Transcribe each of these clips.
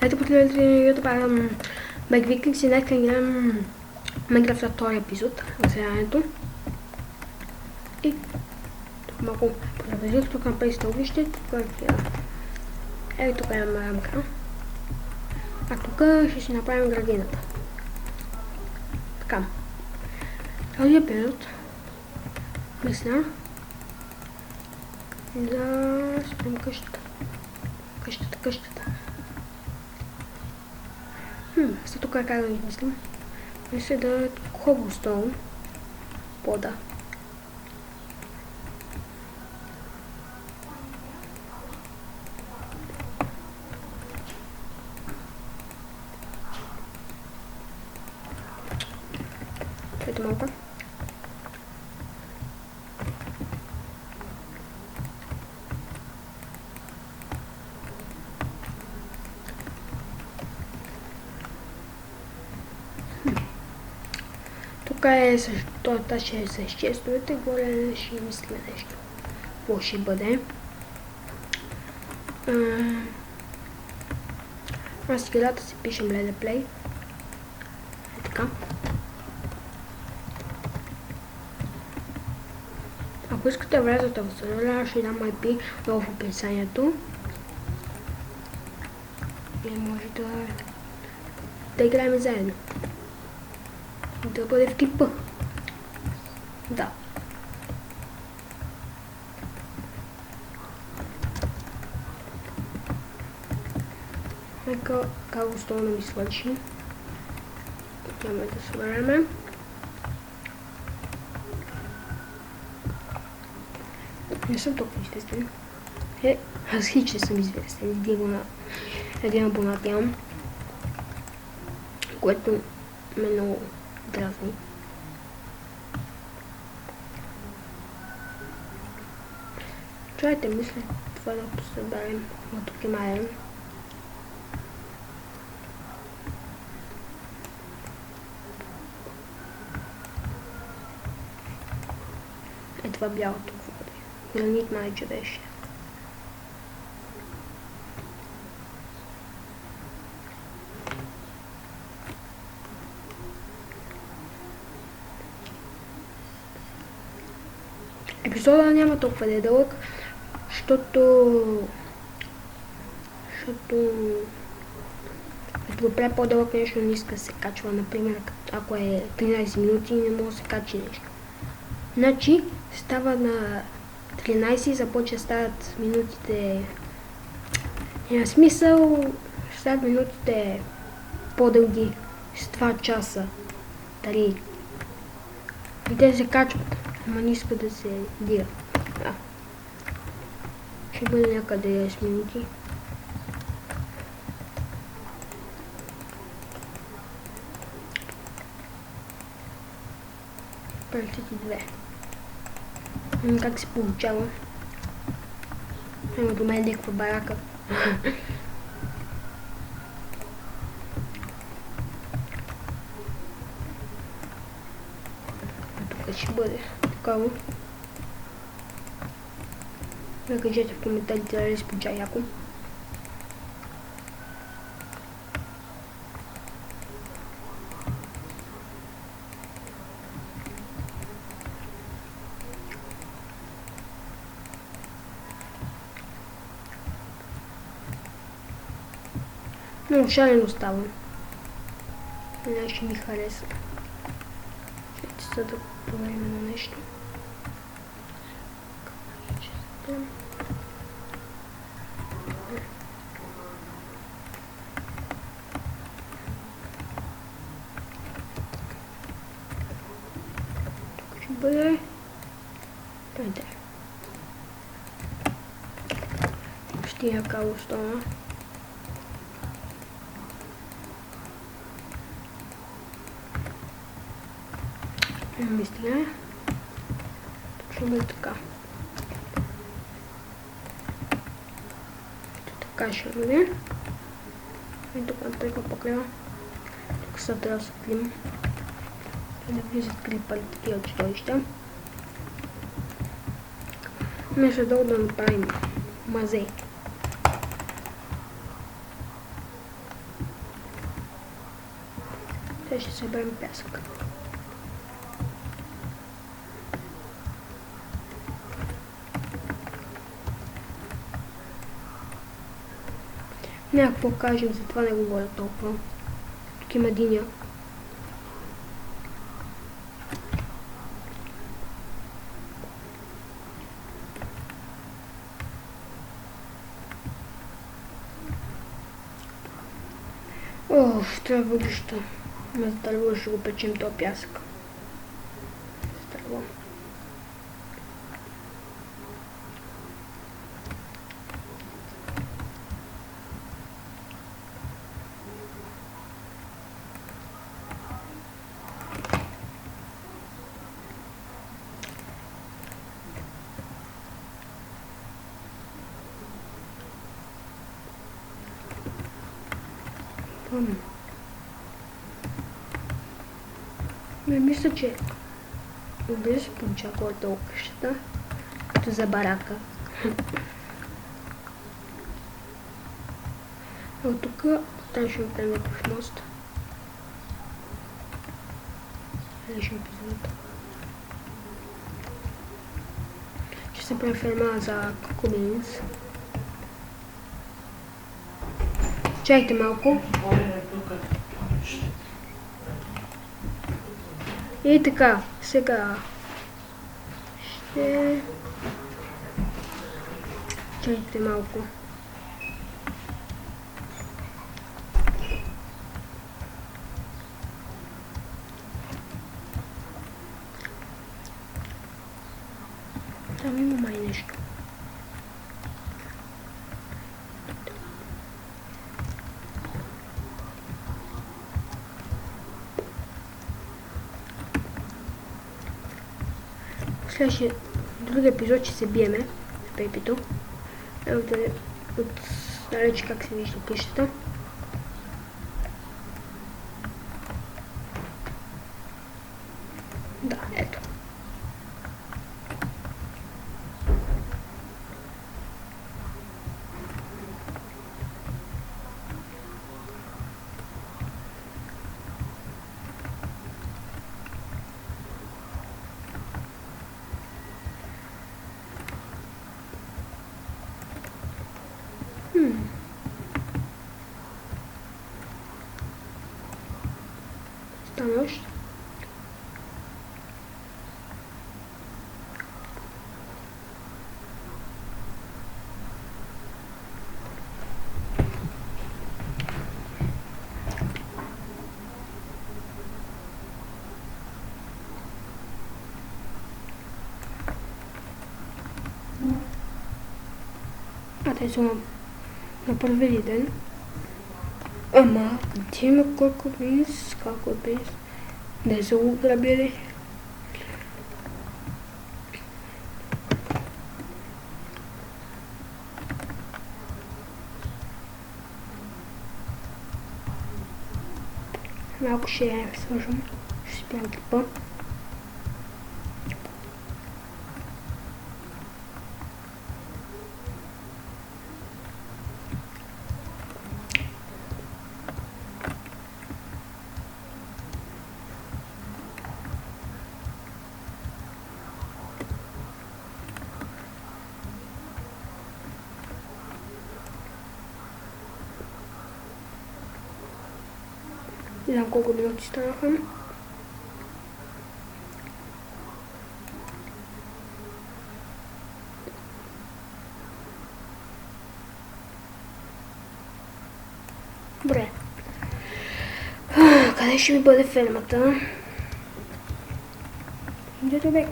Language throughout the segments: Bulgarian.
Ето последните на YouTube Беквикликс и днес гледам Майнкрафт втори епизод, разсеянието. И малко продължих тук на пейста вижте, тук ето тук имам рамка. А тук ще си направим градината. Така. Този епизод мисля да спрем къщата. Къщата. След тук как да ги мислим? Мисля да е cobblestone пода. Ето малко. Тук е също, това ще е с честовете, горе ще мисля нещо. Какво ще бъде? Аз сега си пишем Let Play. Е така. Ако искате да влезете в сервера, ще дам IP долу в описанието. И може да играем заедно. Да бъде в екипа. Да. Нека cobblestone ми свърши. Отиваме да събереме. Не съм толкова известен. Аз хич не съм известен. Един абонат имам. Което ме много дразни. Чайте, мисля това да посъберем. Но тук има айрон. Е това бялото какво е. Гранит майче беше. Епизода няма толкова да е дълъг, защото като го правя по-дълъг нещо не иска да се качва. Например, ако е 13 минути не може да се качи нещо. Значи става на 13 и започва да стават минутите. Няма смисъл, стават минутите по-дълги с 2 часа. 3. И те се качват. Ама не иска да се дига. Ще бъде някъде 10 минути. Как се получава? Има до мен някаква барака. Тук ще бъде такава. Да кажете в коментарите дали се получава яко. Много шалено става. Не ще ми хареса. Ще се да проверим на нещо. Тук ще бъде. Дойде. Почти е cobblestone. Мисля. Точно бъде така. Така ще бъде. И тук напред покрива. Тук са трябва да светлим. Да влизат клипали такива чудовища. Между долу да направим мазе. Сега ще съберем пясък. Няма какво кажем, затова не говоря толкова. Тук има диня. Трябва въглища. Ме задърва, ще го печем този пясък. Задърва. Не мисля, че близо получава толкова къщата, като за барака. От тук, там ще направим някакъв мост. Лишим епизод. Ще се прави ферма за кокоминс. Чакайте малко. И така, сега ще... Чакайте малко. Там има май нещо. Следващия друг епизод ще се биеме с Пепито. Ето от далеч как се вижда къщата. Да, ето. Стана още. Те са на първи ден. Ама, где има колко бис? Колко бис? Не са го грабили. Малко ще я сложим. Ще спям тъпа. Не знам колко минути станаха. Добре. Къде ще ми бъде фермата? Дето бе.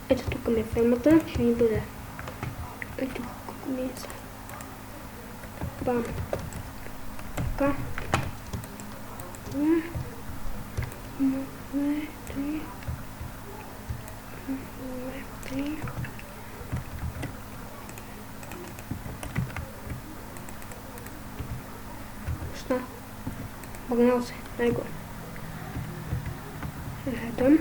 Ето тук ми е фермата. Ще ми бъде. Ето колко ми е са. Бам. Така. Три. Что? Погнался. Дай го. Ето.